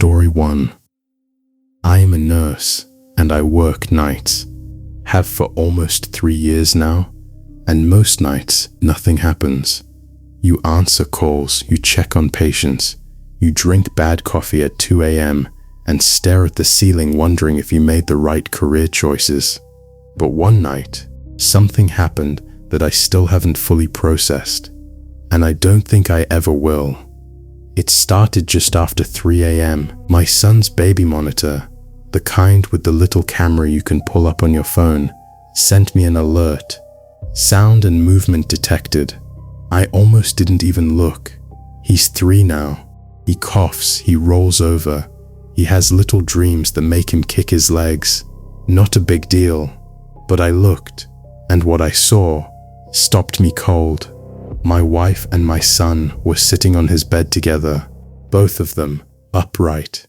Story 1. I am a nurse and I work nights. Have for almost 3 years now, and most nights nothing happens. You answer calls, you check on patients, you drink bad coffee at 2 a.m. and stare at the ceiling wondering if you made the right career choices. But one night, something happened that I still haven't fully processed, and I don't think I ever will. It started just after 3 a.m. My son's baby monitor, the kind with the little camera you can pull up on your phone, sent me an alert. Sound and movement detected. I almost didn't even look. He's 3 now. He coughs, he rolls over. He has little dreams that make him kick his legs. Not a big deal. But I looked, and what I saw stopped me cold. My wife and my son were sitting on his bed together, both of them upright.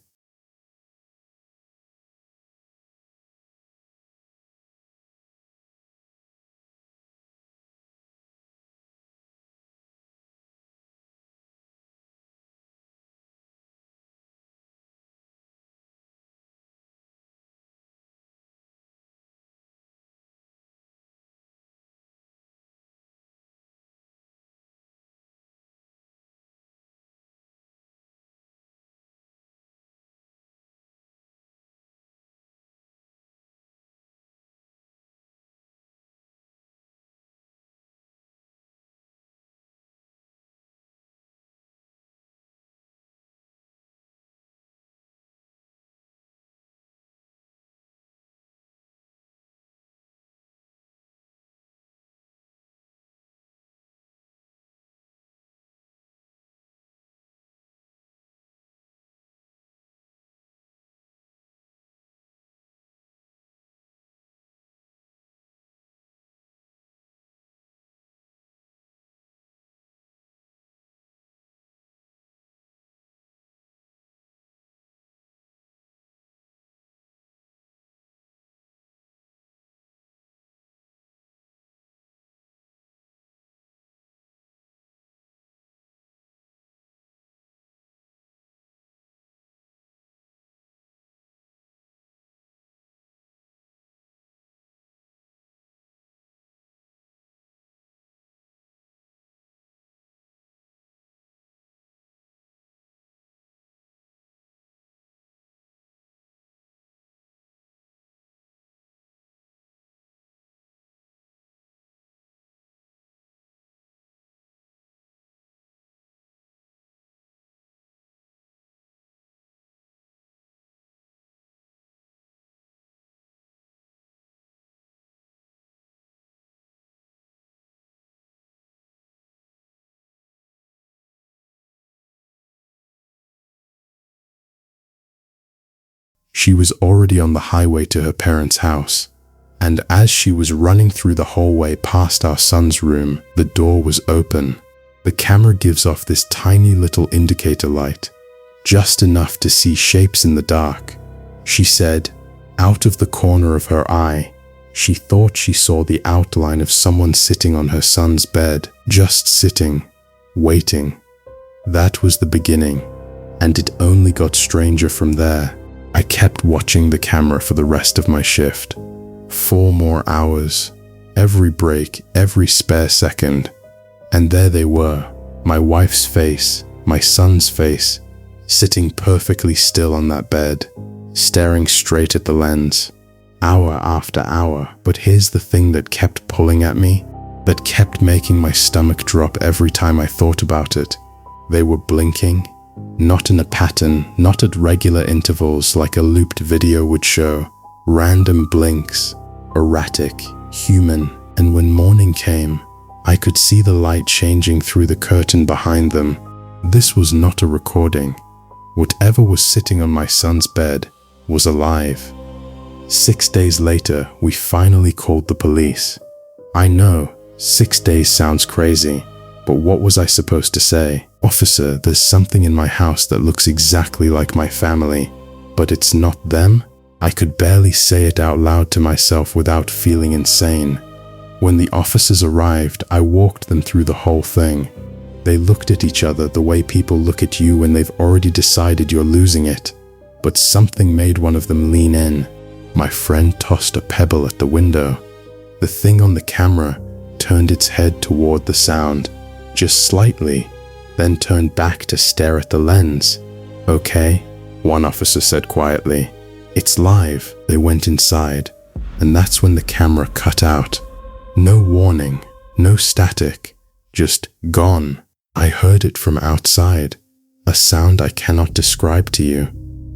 She was already on the highway to her parents' house, and as she was running through the hallway past our son's room, the door was open. The camera gives off this tiny little indicator light, just enough to see shapes in the dark. She said, out of the corner of her eye, she thought she saw the outline of someone sitting on her son's bed, just sitting, waiting. That was the beginning, and it only got stranger from there. I kept watching the camera for the rest of my shift. 4 more hours, every break, every spare second. And there they were, my wife's face, my son's face, sitting perfectly still on that bed, staring straight at the lens, hour after hour. But here's the thing that kept pulling at me, that kept making my stomach drop every time I thought about it. They were blinking. Not in a pattern, not at regular intervals like a looped video would show. Random blinks, erratic, human, and when morning came, I could see the light changing through the curtain behind them. This was not a recording. Whatever was sitting on my son's bed was alive. 6 days later, we finally called the police. I know, 6 days sounds crazy, but what was I supposed to say? Officer, there's something in my house that looks exactly like my family, but it's not them? I could barely say it out loud to myself without feeling insane. When the officers arrived, I walked them through the whole thing. They looked at each other the way people look at you when they've already decided you're losing it. but something made one of them lean in. My friend tossed a pebble at the window. The thing on the camera turned its head toward the sound, just slightly, then turned back to stare at the lens. "Okay," one officer said quietly. "It's live." They went inside, and that's when the camera cut out. No warning, no static, just gone. I heard it from outside, a sound I cannot describe to you,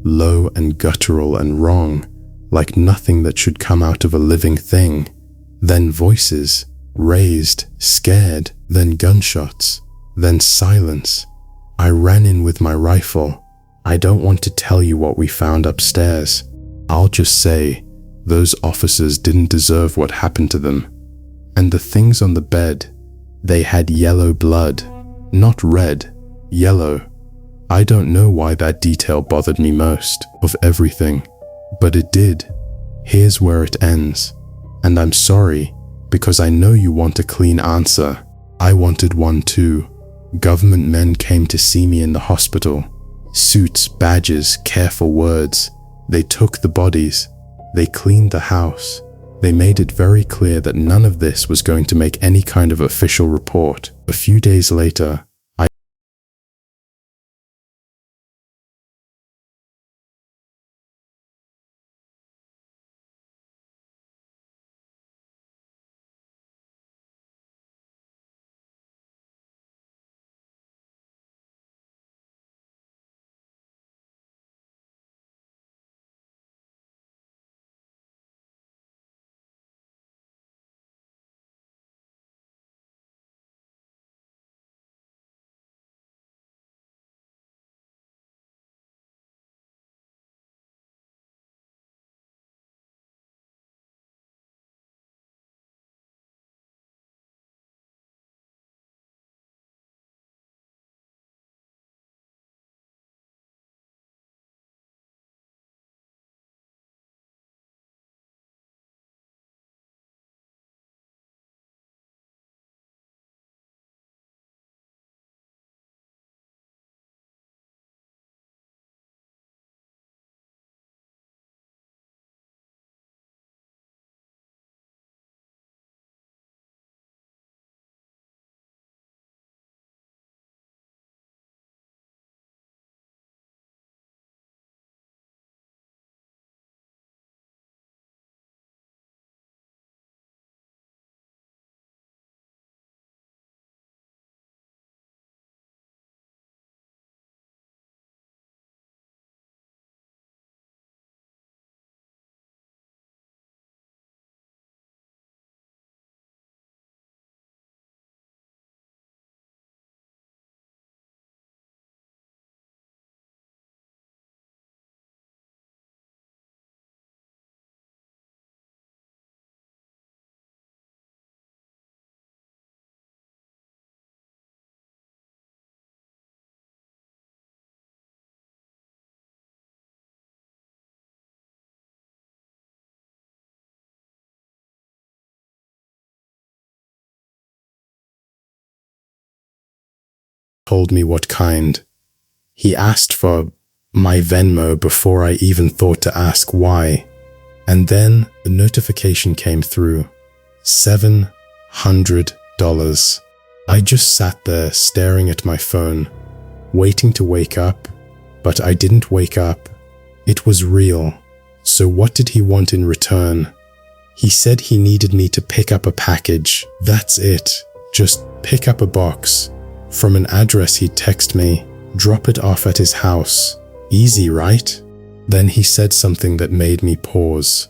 low and guttural and wrong, like nothing that should come out of a living thing. Then voices, raised, scared, then gunshots, then silence. I ran in with my rifle. I don't want to tell you what we found upstairs. I'll just say, those officers didn't deserve what happened to them. And the things on the bed, they had yellow blood, not red, yellow. I don't know why that detail bothered me most of everything, but it did. Here's where it ends. And I'm sorry, because I know you want a clean answer. I wanted one too. Government men came to see me in the hospital. Suits, badges, careful words. They took the bodies. They cleaned the house. They made it very clear that none of this was going to make any kind of official report. A few days later, I told me what kind. He asked for my Venmo before I even thought to ask why. And then the notification came through. $700. I just sat there staring at my phone, waiting to wake up, but I didn't wake up. It was real. So what did he want in return? He said he needed me to pick up a package. That's it. Just pick up a box. From an address he'd text me. Drop it off at his house. Easy, right? Then he said something that made me pause.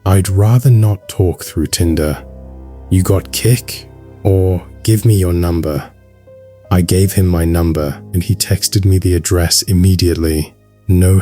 I'd rather not talk through Tinder. You got kick? Or give me your number. I gave him my number and he texted me the address immediately. No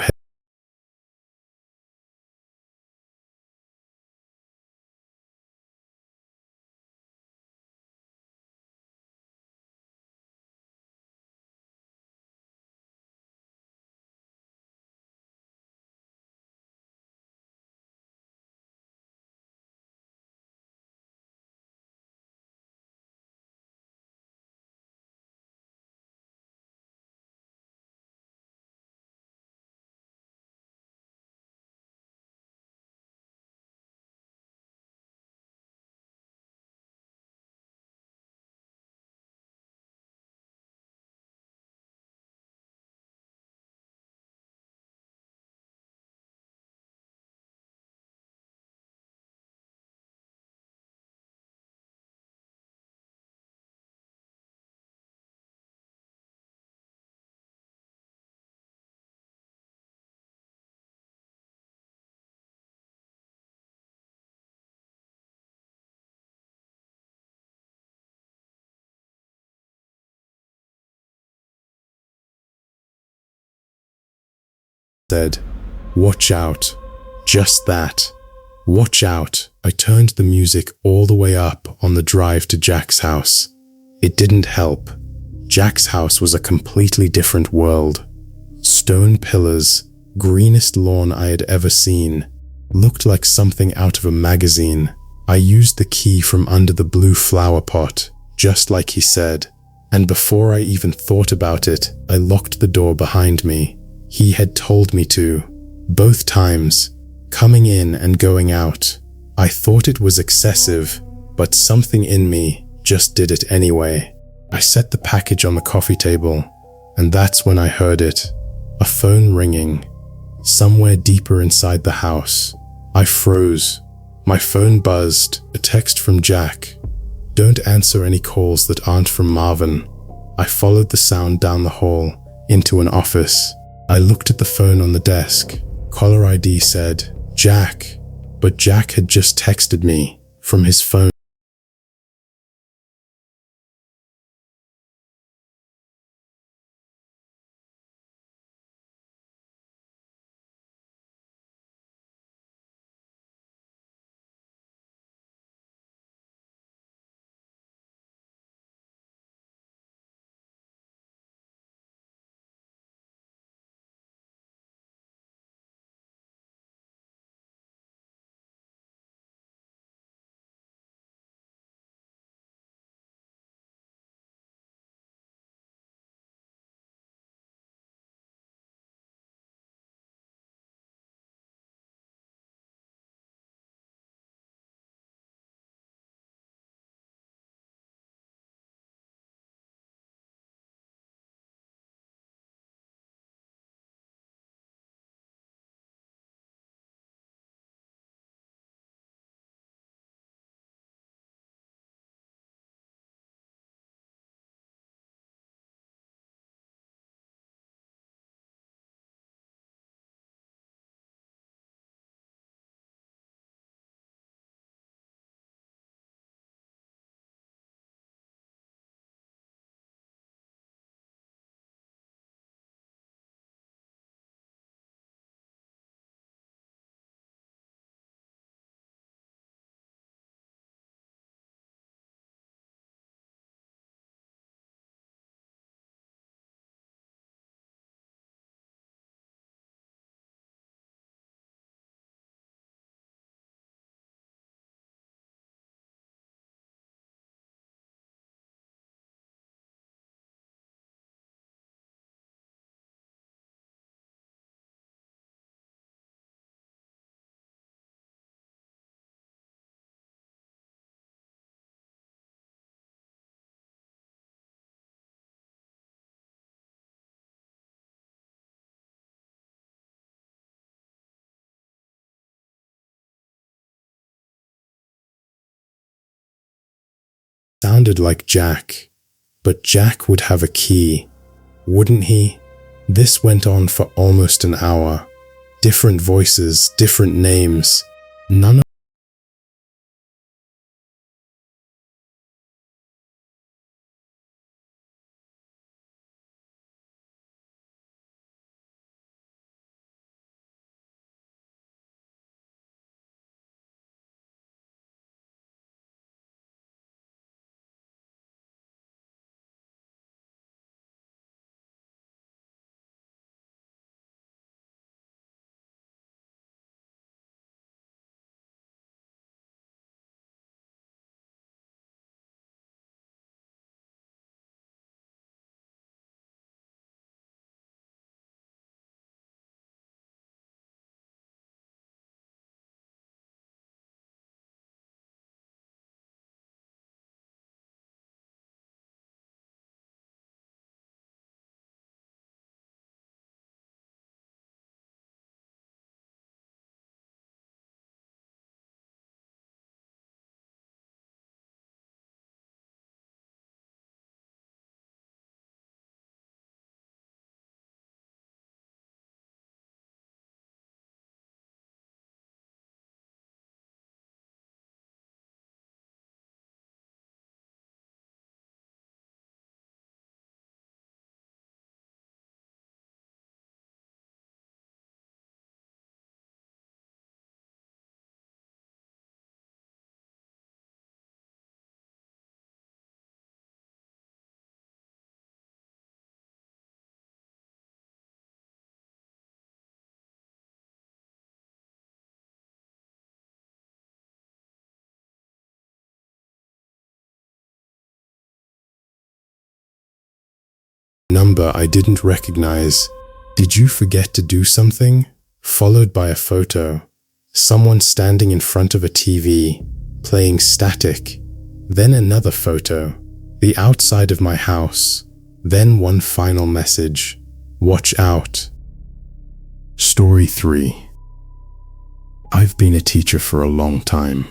said, "Watch out." Just that. Watch out. I turned the music all the way up on the drive to Jack's house. It didn't help. Jack's house was a completely different world. Stone pillars, greenest lawn I had ever seen. Looked like something out of a magazine. I used the key from under the blue flower pot, just like he said. And before I even thought about it, I locked the door behind me. He had told me to. Both times. Coming in and going out. I thought it was excessive, but something in me just did it anyway. I set the package on the coffee table, and that's when I heard it. A phone ringing. Somewhere deeper inside the house. I froze. My phone buzzed. A text from Jack. "Don't answer any calls that aren't from Marvin." I followed the sound down the hall, into an office. I looked at the phone on the desk. Caller ID said, "Jack." But Jack had just texted me from his phone. Sounded like Jack. But Jack would have a key, wouldn't he? This went on for almost an hour. Different voices, different names. None of Number I didn't recognize. Did you forget to do something? Followed by a photo. Someone standing in front of a TV, playing static. Then another photo. The outside of my house. Then one final message. Watch out. Story 3. I've been a teacher for a long time.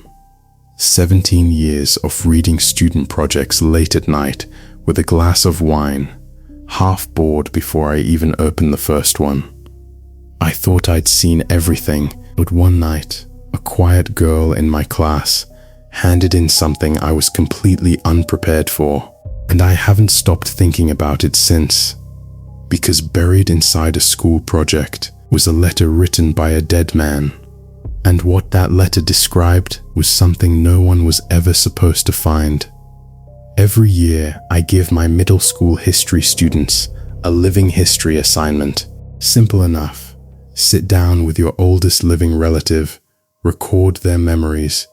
17 years of reading student projects late at night with a glass of wine, half bored before I even opened the first one. I thought I'd seen everything, but one night, a quiet girl in my class handed in something I was completely unprepared for, and I haven't stopped thinking about it since. Because buried inside a school project was a letter written by a dead man. And what that letter described was something no one was ever supposed to find. Every year, I give my middle school history students a living history assignment. Simple enough. Sit down with your oldest living relative, record their memories,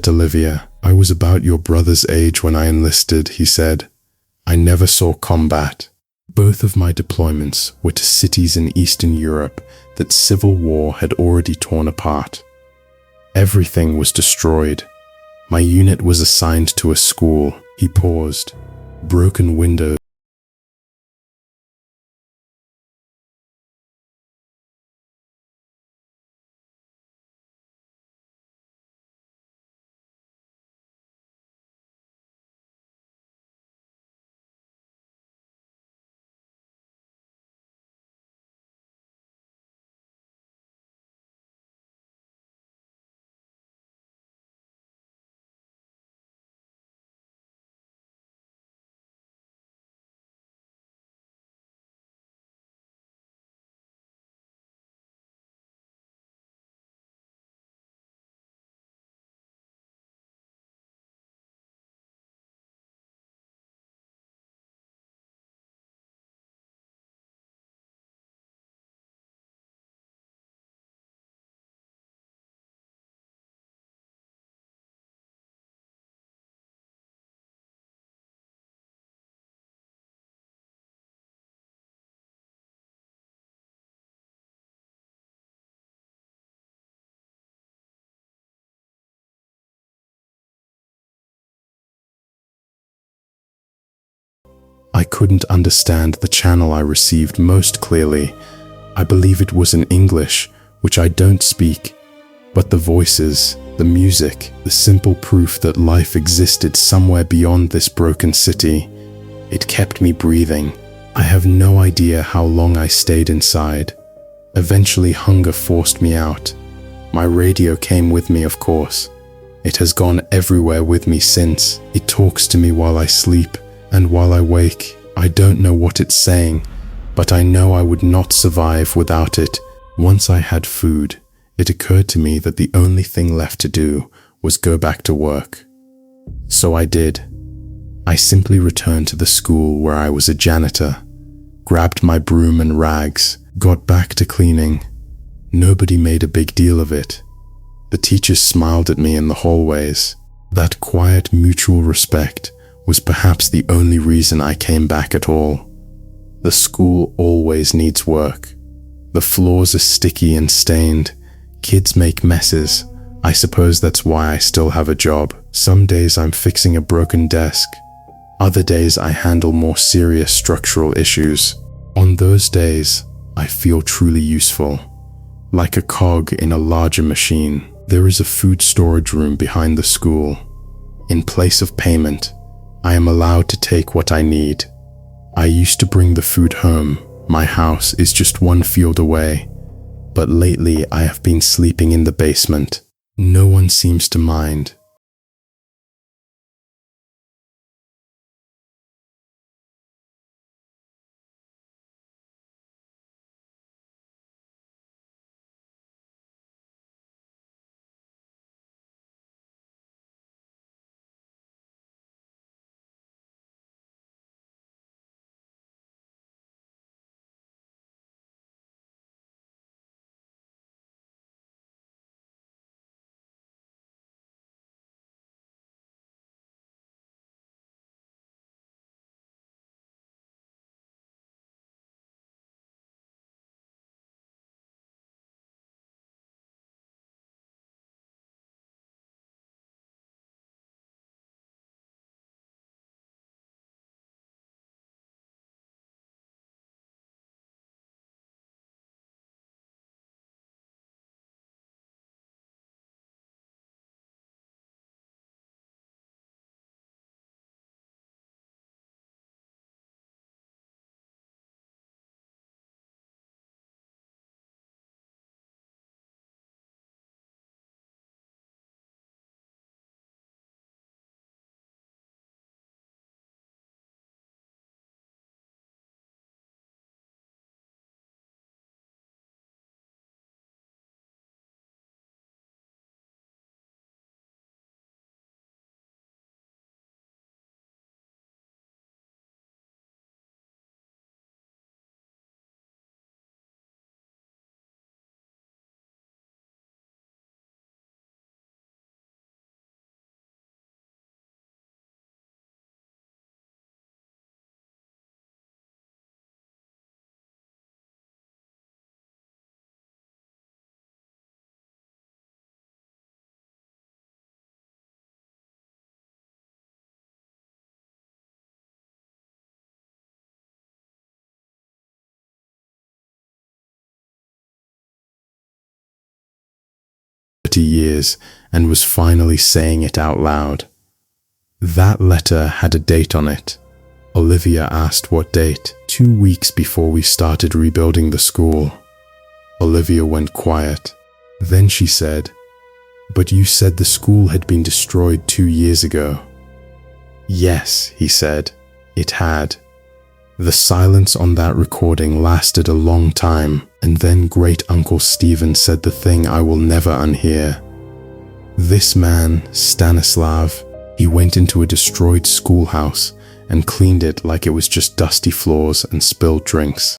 Olivia, I was about your brother's age when I enlisted, he said. I never saw combat. Both of my deployments were to cities in Eastern Europe that civil war had already torn apart. Everything was destroyed. My unit was assigned to a school. He paused. Broken windows. I couldn't understand the channel I received most clearly. I believe it was in English, which I don't speak. But the voices, the music, the simple proof that life existed somewhere beyond this broken city, it kept me breathing. I have no idea how long I stayed inside. Eventually, hunger forced me out. My radio came with me, of course. It has gone everywhere with me since. It talks to me while I sleep and while I wake. I don't know what it's saying, but I know I would not survive without it. Once I had food, it occurred to me that the only thing left to do was go back to work. So I did. I simply returned to the school where I was a janitor, grabbed my broom and rags, got back to cleaning. Nobody made a big deal of it. The teachers smiled at me in the hallways. That quiet mutual respect was perhaps the only reason I came back at all. The school always needs work. The floors are sticky and stained. Kids make messes. I suppose that's why I still have a job. Some days I'm fixing a broken desk. Other days I handle more serious structural issues. On those days, I feel truly useful. Like a cog in a larger machine. There is a food storage room behind the school. In place of payment, I am allowed to take what I need. I used to bring the food home. My house is just one field away. But lately I have been sleeping in the basement. No one seems to mind. Years and was finally saying it out loud. That letter had a date on it. Olivia asked what date. 2 weeks before we started rebuilding the school. Olivia went quiet. Then she said, "But you said the school had been destroyed 2 years ago." Yes, he said, it had. The silence on that recording lasted a long time, and then Great Uncle Stephen said the thing I will never unhear. This man, Stanislav, he went into a destroyed schoolhouse and cleaned it like it was just dusty floors and spilled drinks.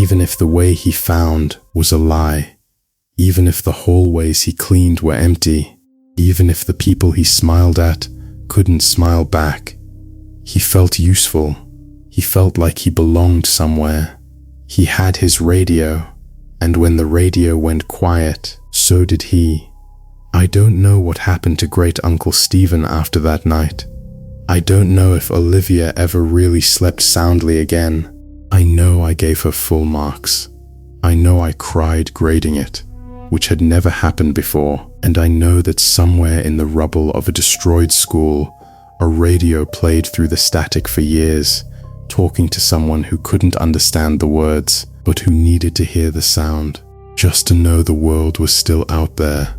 even if the way he found was a lie, even if the hallways he cleaned were empty, even if the people he smiled at couldn't smile back. He felt useful. He felt like he belonged somewhere. He had his radio, and when the radio went quiet, so did he. I don't know what happened to Great Uncle Stephen after that night. I don't know if Olivia ever really slept soundly again. I know I gave her full marks. I know I cried grading it, which had never happened before, and I know that somewhere in the rubble of a destroyed school, a radio played through the static for years, talking to someone who couldn't understand the words, but who needed to hear the sound, just to know the world was still out there.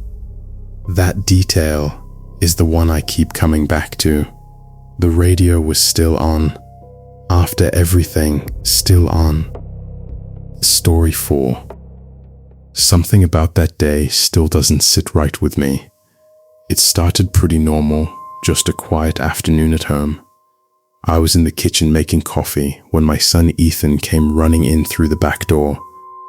That detail is the one I keep coming back to. The radio was still on. After everything, still on. Story 4. Something about that day still doesn't sit right with me. It started pretty normal, just a quiet afternoon at home. I was in the kitchen making coffee when my son Ethan came running in through the back door,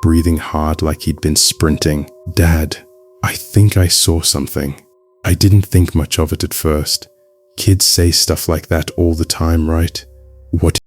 breathing hard like he'd been sprinting. "Dad, I think I saw something." I didn't think much of it at first. Kids say stuff like that all the time, right? What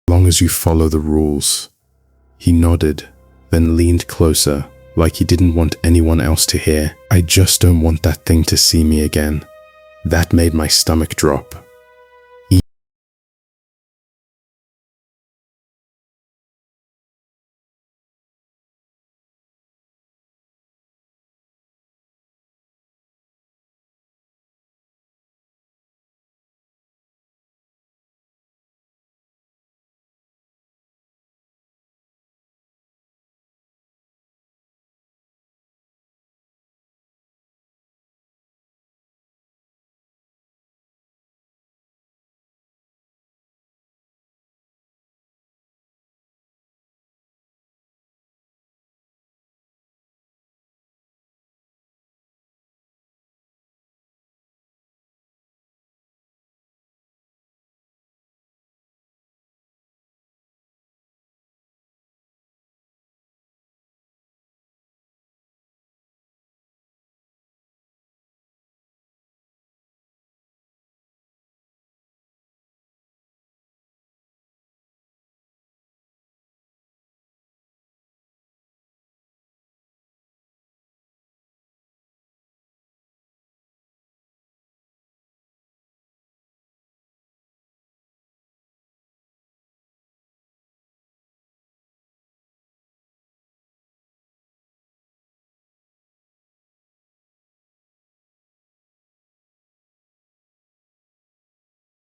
long as you follow the rules. He nodded, then leaned closer, like he didn't want anyone else to hear. I just don't want that thing to see me again. That made my stomach drop.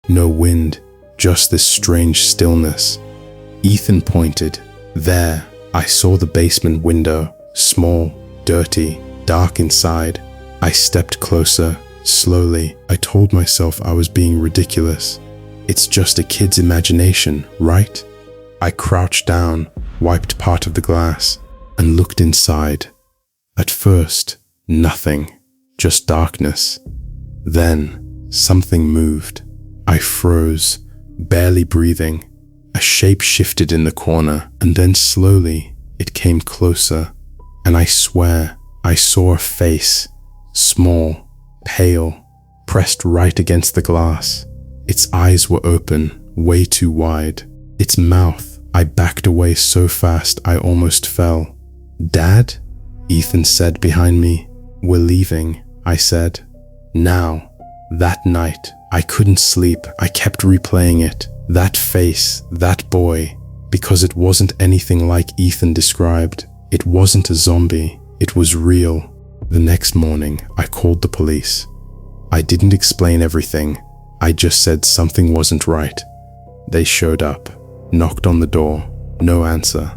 No wind, just this strange stillness. Ethan pointed. There, I saw the basement window, small, dirty, dark inside. I stepped closer. Slowly, I told myself I was being ridiculous. It's just a kid's imagination, right? I crouched down, wiped part of the glass, and looked inside. At first, nothing, just darkness. Then, something moved. I froze, barely breathing. A shape shifted in the corner, and then slowly, it came closer. And I swear, I saw a face, small, pale, pressed right against the glass. Its eyes were open, way too wide. Its mouth, I backed away so fast I almost fell. "Dad?" Ethan said behind me. "We're leaving," I said. Now, that night, I couldn't sleep. I kept replaying it. That face, that boy, because it wasn't anything like Ethan described. It wasn't a zombie. It was real. The next morning, I called the police. I didn't explain everything. I just said something wasn't right. They showed up, knocked on the door, no answer.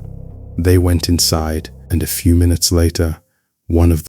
They went inside, and a few minutes later, one of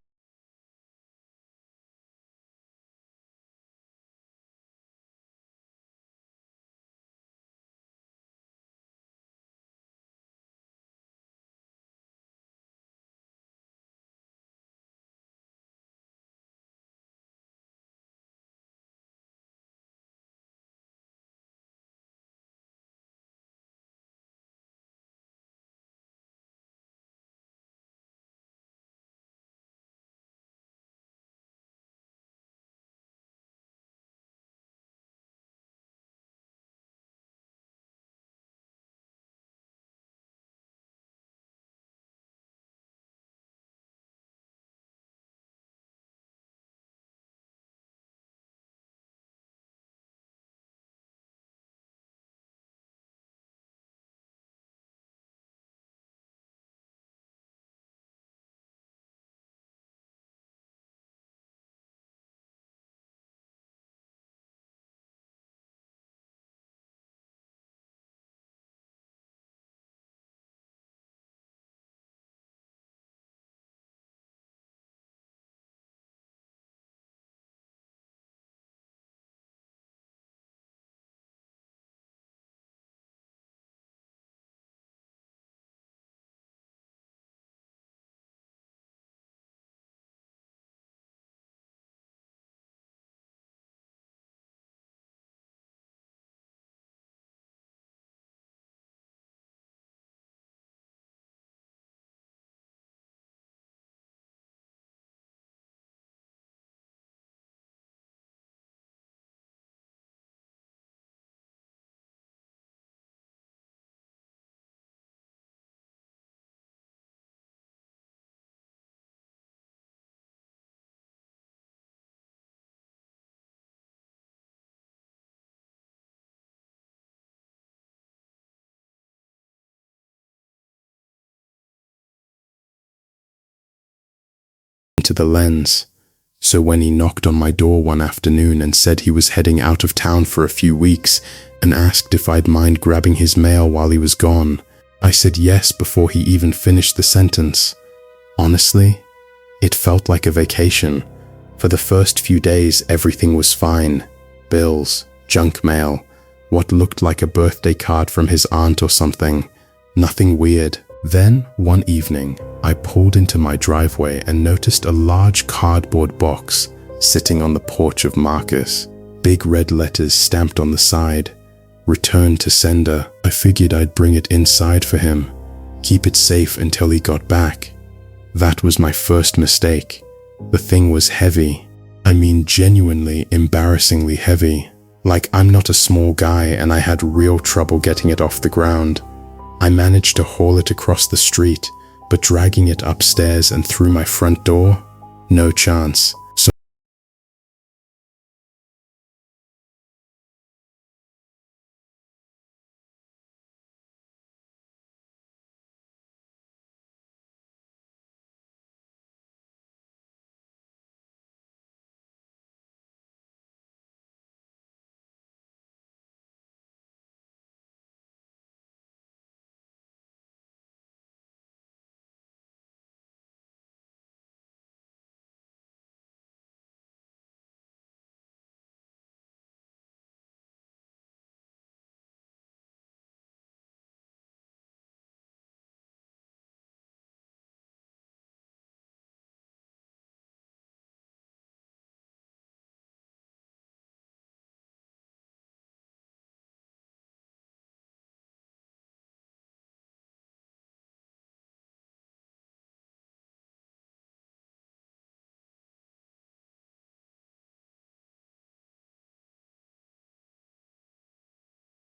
into the lens. So when he knocked on my door one afternoon and said he was heading out of town for a few weeks and asked if I'd mind grabbing his mail while he was gone, I said yes before he even finished the sentence. Honestly, it felt like a vacation. For the first few days, everything was fine. Bills, junk mail, what looked like a birthday card from his aunt or something. Nothing weird. Then, one evening, I pulled into my driveway and noticed a large cardboard box sitting on the porch of Marcus. Big red letters stamped on the side. Return to sender. I figured I'd bring it inside for him. Keep it safe until he got back. That was my first mistake. The thing was heavy. I mean genuinely embarrassingly heavy. Like I'm not a small guy and I had real trouble getting it off the ground. I managed to haul it across the street, but dragging it upstairs and through my front door? No chance.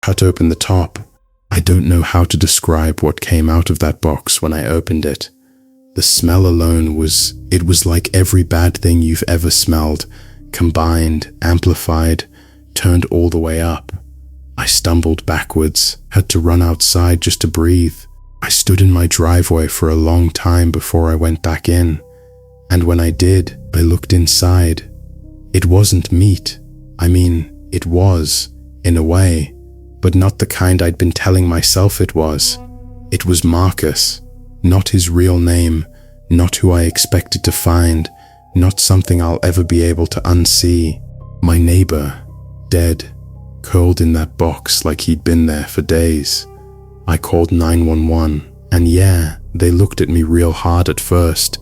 cut open the top. I don't know how to describe what came out of that box when I opened it. The smell alone was like every bad thing you've ever smelled, combined, amplified, turned all the way up. I stumbled backwards, had to run outside just to breathe. I stood in my driveway for a long time before I went back in, and when I did, I looked inside. It wasn't meat. I mean, it was, in a way, but not the kind I'd been telling myself it was. It was Marcus, not his real name, not who I expected to find, not something I'll ever be able to unsee. My neighbor, dead, curled in that box like he'd been there for days. I called 911, and yeah, they looked at me real hard at first.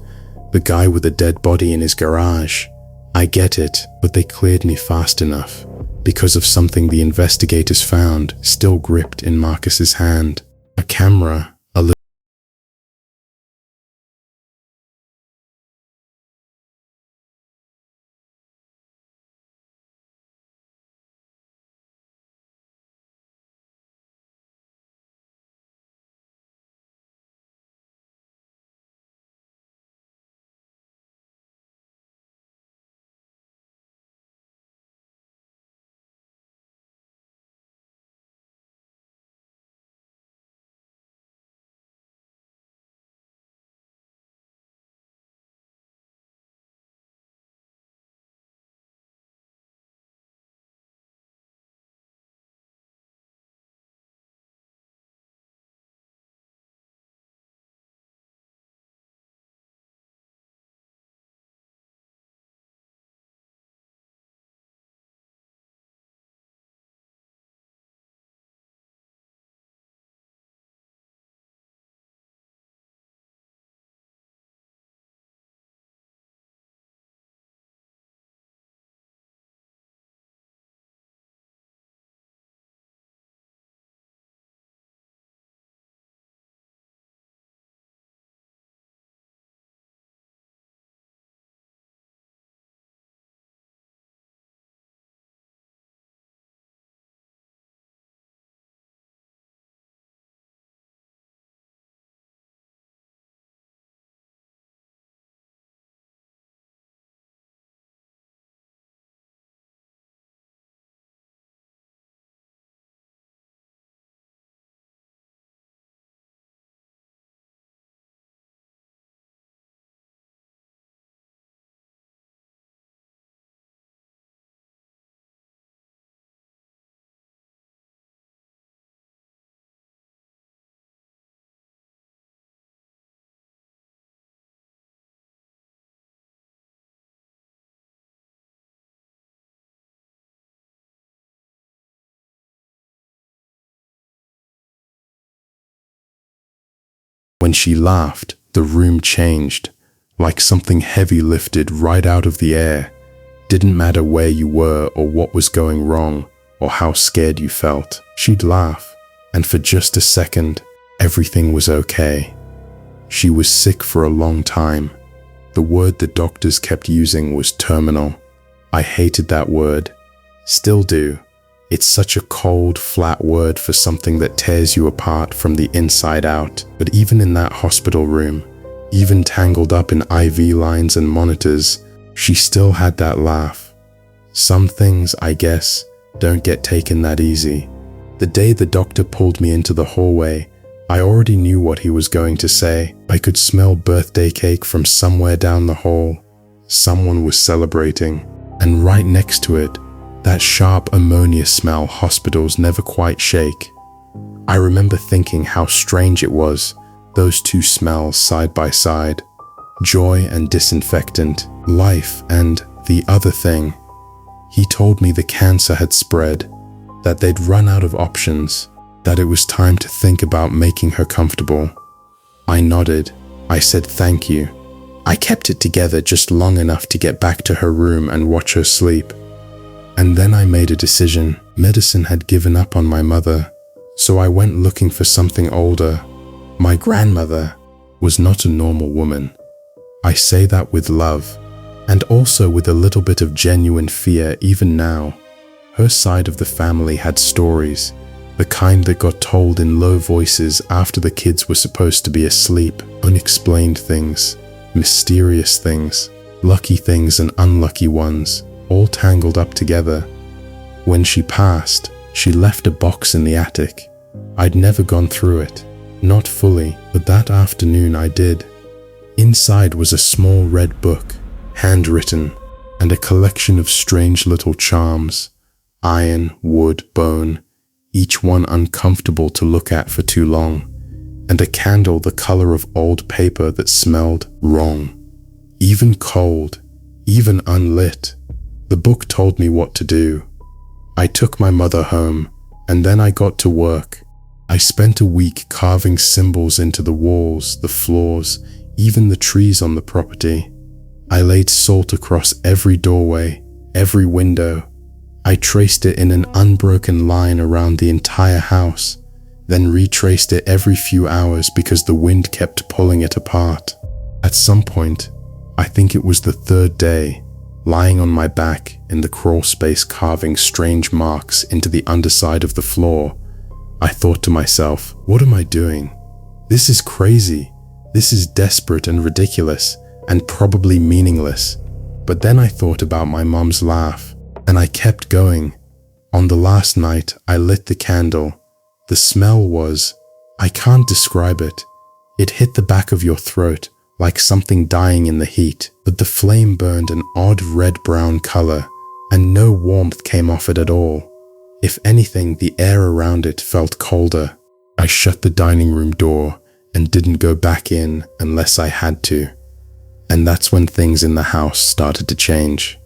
The guy with a dead body in his garage. I get it, but they cleared me fast enough because of something the investigators found still gripped in Marcus's hand. A camera, a little. When she laughed, the room changed, like something heavy lifted right out of the air. Didn't matter where you were or what was going wrong or how scared you felt. She'd laugh, and for just a second, everything was okay. She was sick for a long time. The word the doctors kept using was terminal. I hated that word. Still do. It's such a cold, flat word for something that tears you apart from the inside out. But even in that hospital room, even tangled up in IV lines and monitors, she still had that laugh. Some things, I guess, don't get taken that easy. The day the doctor pulled me into the hallway, I already knew what he was going to say. I could smell birthday cake from somewhere down the hall. Someone was celebrating, and right next to it, that sharp ammonia smell hospitals never quite shake. I remember thinking how strange it was, those two smells side by side. Joy and disinfectant, life and the other thing. He told me the cancer had spread, that they'd run out of options, that it was time to think about making her comfortable. I nodded. I said thank you. I kept it together just long enough to get back to her room and watch her sleep. And then I made a decision. Medicine had given up on my mother, so I went looking for something older. My grandmother was not a normal woman. I say that with love, and also with a little bit of genuine fear even now. Her side of the family had stories, The kind that got told in low voices after the kids were supposed to be asleep. Unexplained things, mysterious things, lucky things and unlucky ones, all tangled up together. When she passed, she left a box in the attic. I'd never gone through it, not fully, but that afternoon I did. Inside was a small red book, handwritten, and a collection of strange little charms, iron, wood, bone, each one uncomfortable to look at for too long, and a candle the color of old paper that smelled wrong. Even cold, even unlit, the book told me what to do. I took my mother home, and then I got to work. I spent a week carving symbols into the walls, the floors, even the trees on the property. I laid salt across every doorway, every window. I traced it in an unbroken line around the entire house, then retraced it every few hours because the wind kept pulling it apart. At some point, I think it was the third day, lying on my back in the crawl space carving strange marks into the underside of the floor, I thought to myself, what am I doing? This is crazy. This is desperate and ridiculous and probably meaningless. But then I thought about my mom's laugh, and I kept going. On the last night, I lit the candle. The smell was, I can't describe it. It hit the back of your throat like something dying in the heat, but the flame burned an odd red-brown color, and no warmth came off it at all. If anything, the air around it felt colder. I shut the dining room door and didn't go back in unless I had to. And that's when things in the house started to change.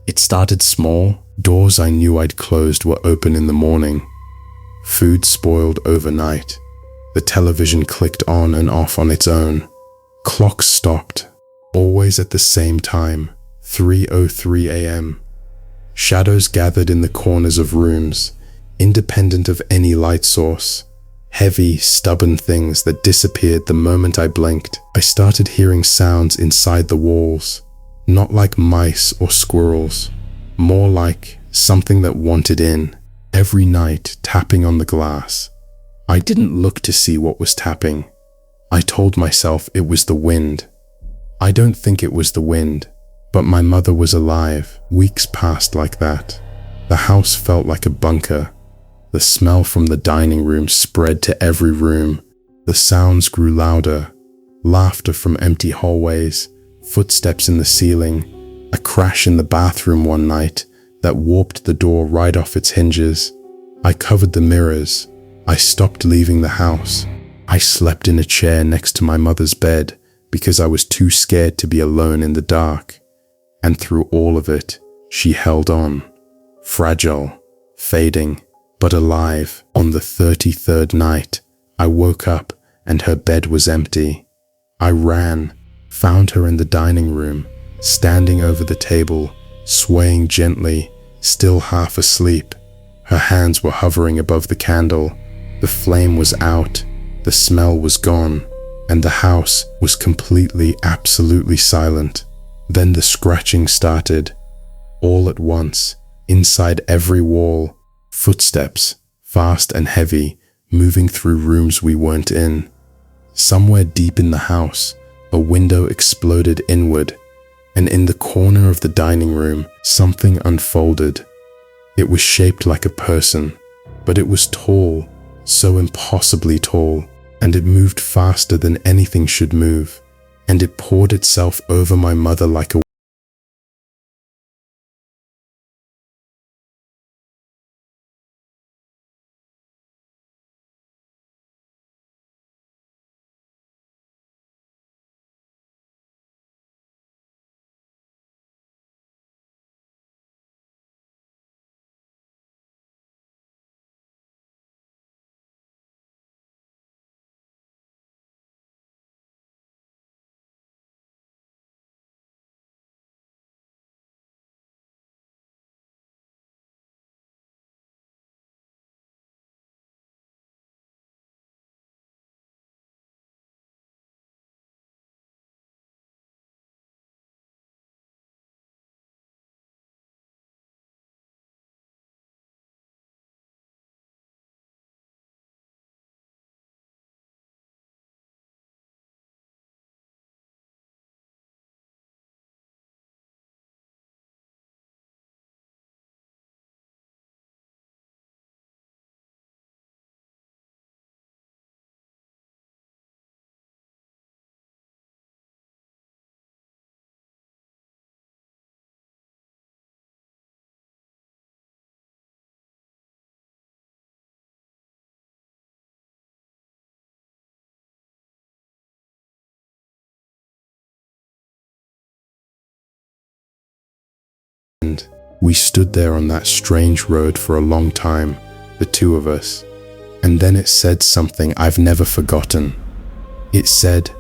It started small. Doors I knew I'd closed were open in the morning. Food spoiled overnight. The television clicked on and off on its own. Clocks stopped, always at the same time, 3:03 a.m. Shadows gathered in the corners of rooms, independent of any light source. Heavy, stubborn things that disappeared the moment I blinked. I started hearing sounds inside the walls, not like mice or squirrels, more like something that wanted in. Every night, tapping on the glass. I didn't look to see what was tapping. I told myself it was the wind. I don't think it was the wind, but my mother was alive. Weeks passed like that. The house felt like a bunker. The smell from the dining room spread to every room. The sounds grew louder. Laughter from empty hallways, footsteps in the ceiling, a crash in the bathroom one night that warped the door right off its hinges. I covered the mirrors. I stopped leaving the house. I slept in a chair next to my mother's bed because I was too scared to be alone in the dark. And through all of it, she held on. Fragile, fading, but alive. On the 33rd night, I woke up and her bed was empty. I ran, found her in the dining room, standing over the table, swaying gently, still half asleep. Her hands were hovering above the candle. The flame was out, the smell was gone, and the house was completely, absolutely silent. Then the scratching started. All at once, inside every wall, footsteps, fast and heavy, moving through rooms we weren't in. Somewhere deep in the house, a window exploded inward, and in the corner of the dining room, something unfolded. It was shaped like a person, but it was tall, so impossibly tall, and it moved faster than anything should move, and it poured itself over my mother like a We stood there on that strange road for a long time, the two of us, and then it said something I've never forgotten. It said,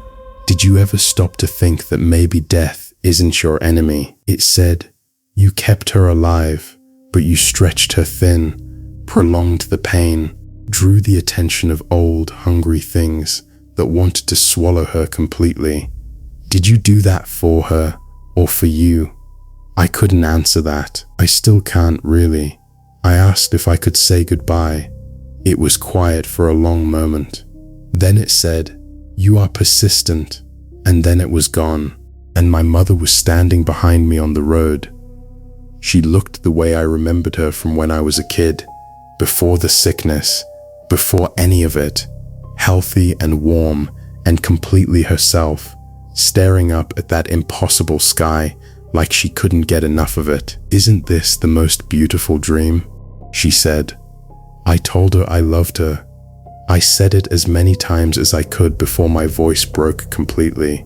"Did you ever stop to think that maybe death isn't your enemy?" It said, "You kept her alive, but you stretched her thin, prolonged the pain, drew the attention of old, hungry things that wanted to swallow her completely. Did you do that for her or for you?" I couldn't answer that. I still can't really. I asked if I could say goodbye. It was quiet for a long moment. Then it said, "You are persistent," and then it was gone, and my mother was standing behind me on the road. She looked the way I remembered her from when I was a kid, before the sickness, before any of it, healthy and warm and completely herself, staring up at that impossible sky like she couldn't get enough of it. "Isn't this the most beautiful dream?" she said. I told her I loved her. I said it as many times as I could before my voice broke completely.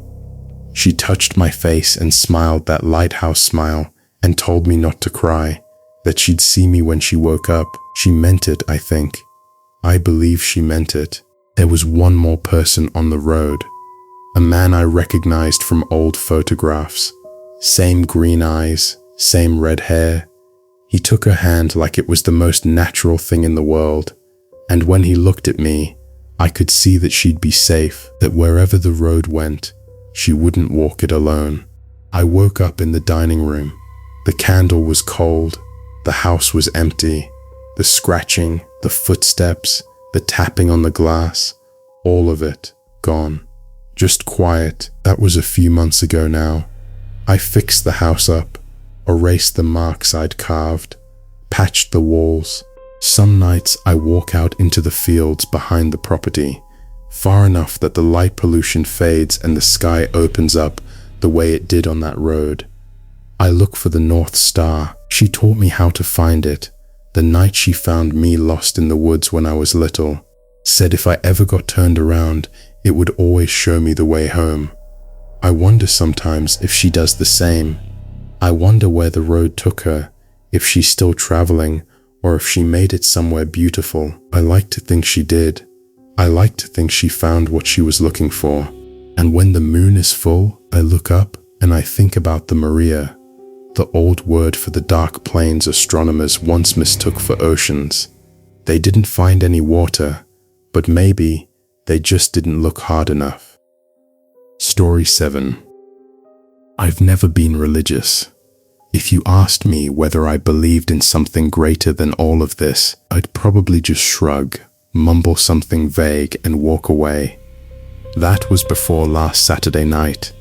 She touched my face and smiled that lighthouse smile and told me not to cry, that she'd see me when she woke up. She meant it, I think. I believe she meant it. There was one more person on the road, a man I recognized from old photographs. Same green eyes, same red hair. He took her hand like it was the most natural thing in the world, and when he looked at me, I could see that she'd be safe, that wherever the road went, she wouldn't walk it alone. I woke up in the dining room. The candle was cold, the house was empty, the scratching, the footsteps, the tapping on the glass, all of it gone. Just quiet. That was a few months ago now. I fixed the house up, erased the marks I'd carved, patched the walls. Some nights I walk out into the fields behind the property, far enough that the light pollution fades and the sky opens up the way it did on that road. I look for the North Star. She taught me how to find it, the night she found me lost in the woods when I was little. Said if I ever got turned around, it would always show me the way home. I wonder sometimes if she does the same. I wonder where the road took her, if she's still traveling, or if she made it somewhere beautiful. I like to think she did. I like to think she found what she was looking for. And when the moon is full, I look up and I think about the Maria, the old word for the dark plains astronomers once mistook for oceans. They didn't find any water, but maybe they just didn't look hard enough. Story 7. I've never been religious. If you asked me whether I believed in something greater than all of this, I'd probably just shrug, mumble something vague and walk away. That was before last Saturday night.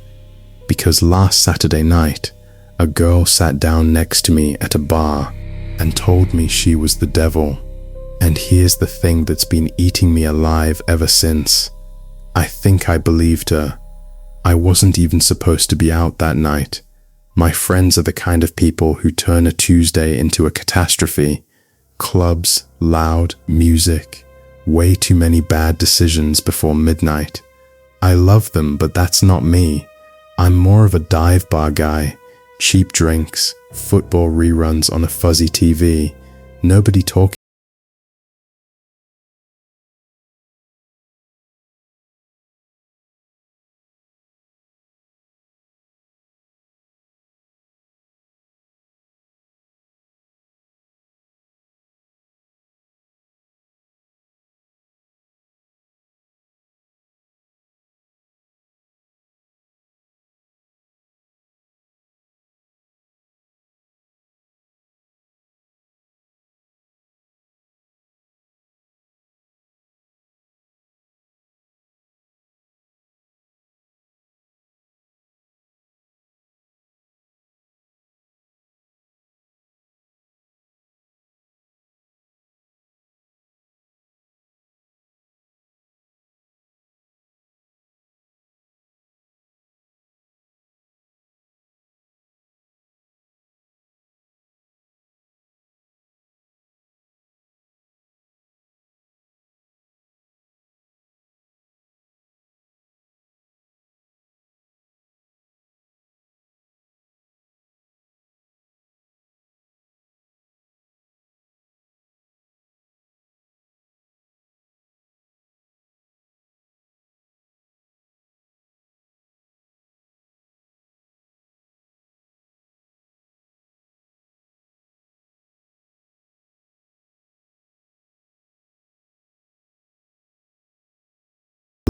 Because last Saturday night, a girl sat down next to me at a bar and told me she was the devil. And here's the thing that's been eating me alive ever since. I think I believed her. I wasn't even supposed to be out that night. My friends are the kind of people who turn a Tuesday into a catastrophe. Clubs, loud, music, way too many bad decisions before midnight. I love them, but that's not me. I'm more of a dive bar guy. Cheap drinks, football reruns on a fuzzy TV, nobody talking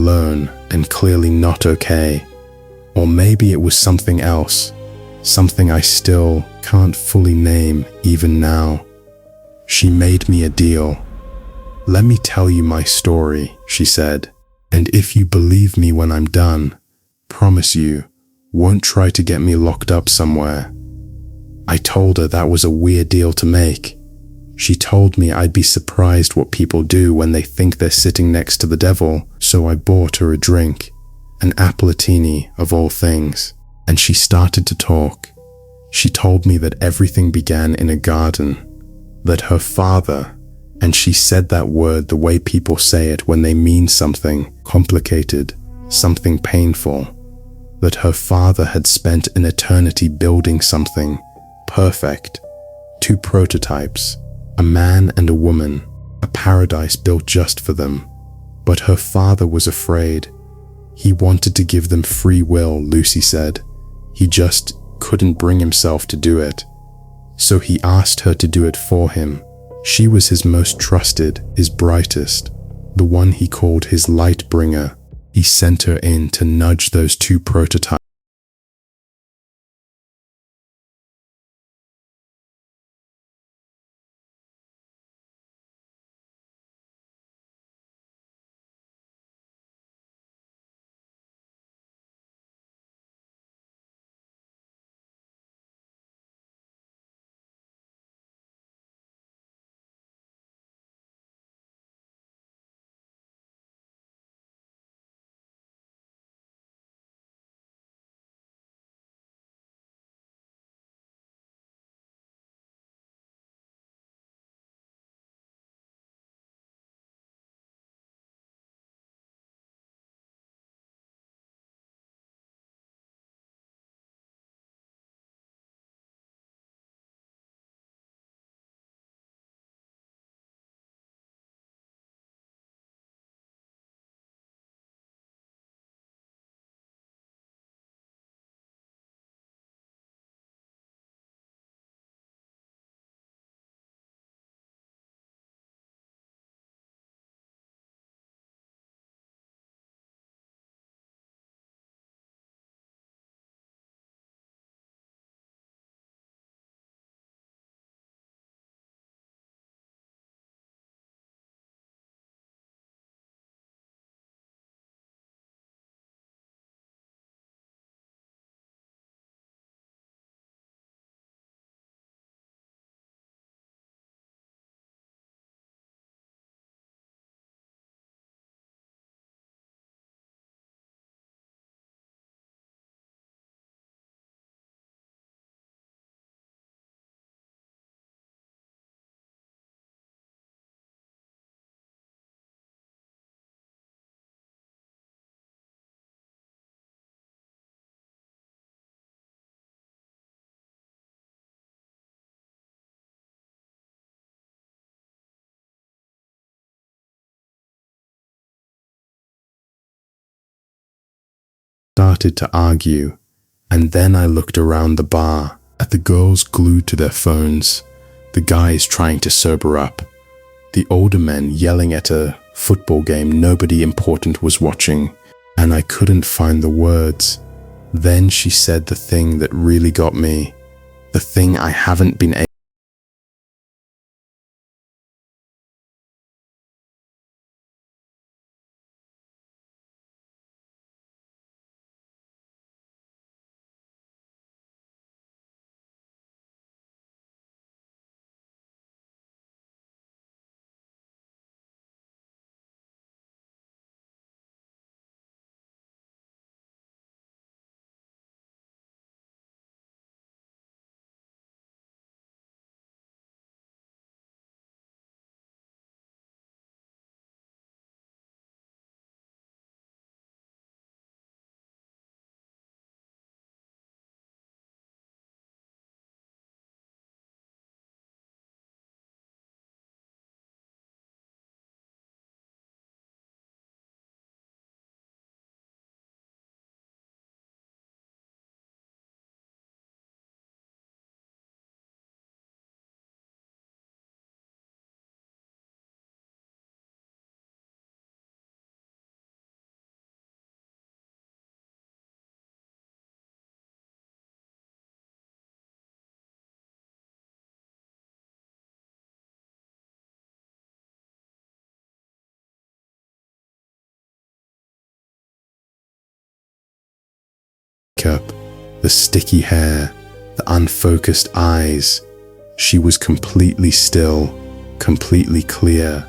alone and clearly not okay. Or maybe it was something else, something I still can't fully name even now. She made me a deal. "Let me tell you my story," she said, "and if you believe me when I'm done, promise you, won't try to get me locked up somewhere." I told her that was a weird deal to make. She told me I'd be surprised what people do when they think they're sitting next to the devil, so I bought her a drink, an appletini of all things, and she started to talk. She told me that everything began in a garden, that her father, and she said that word the way people say it when they mean something complicated, something painful, that her father had spent an eternity building something perfect, two prototypes, a man and a woman, a paradise built just for them. But her father was afraid. He wanted to give them free will, Lucy said. He just couldn't bring himself to do it. So he asked her to do it for him. She was his most trusted, his brightest, the one he called his light bringer. He sent her in to nudge those two prototypes. Started to argue, and then I looked around the bar at the girls glued to their phones, the guys trying to sober up, the older men yelling at a football game nobody important was watching, and I couldn't find the words. Then she said the thing that really got me, the thing I haven't been able makeup, the sticky hair, the unfocused eyes. She was completely still, completely clear,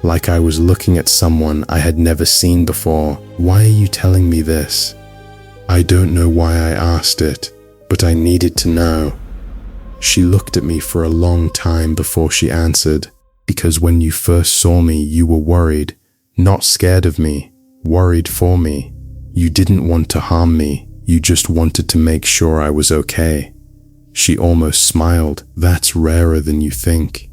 like I was looking at someone I had never seen before. "Why are you telling me this?" I don't know why I asked it, but I needed to know. She looked at me for a long time before she answered. "Because when you first saw me, you were worried, not scared of me, worried for me. You didn't want to harm me, you just wanted to make sure I was okay." She almost smiled. "That's rarer than you think."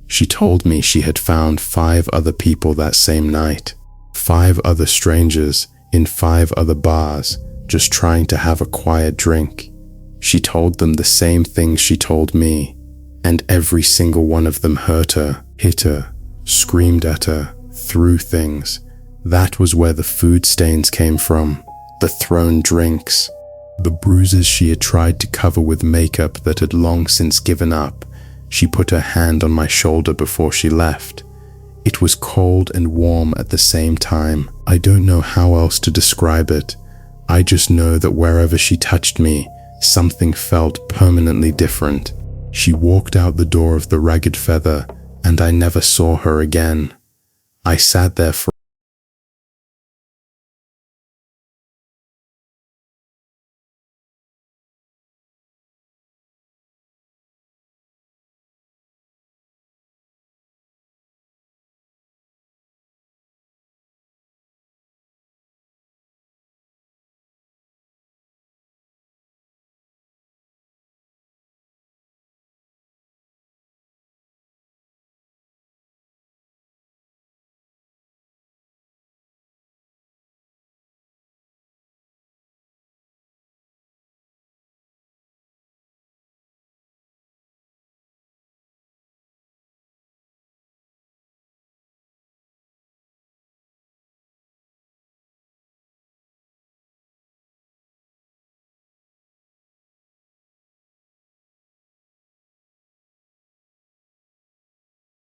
She told me she had found 5 other people that same night, 5 other strangers in 5 other bars, just trying to have a quiet drink. She told them the same things she told me, and every single one of them hurt her, hit her, screamed at her, threw things. That was where the food stains came from, the thrown drinks, the bruises she had tried to cover with makeup that had long since given up. She put her hand on my shoulder before she left. It was cold and warm at the same time. I don't know how else to describe it. I just know that wherever she touched me, something felt permanently different. She walked out the door of the Ragged Feather, and I never saw her again. I sat there for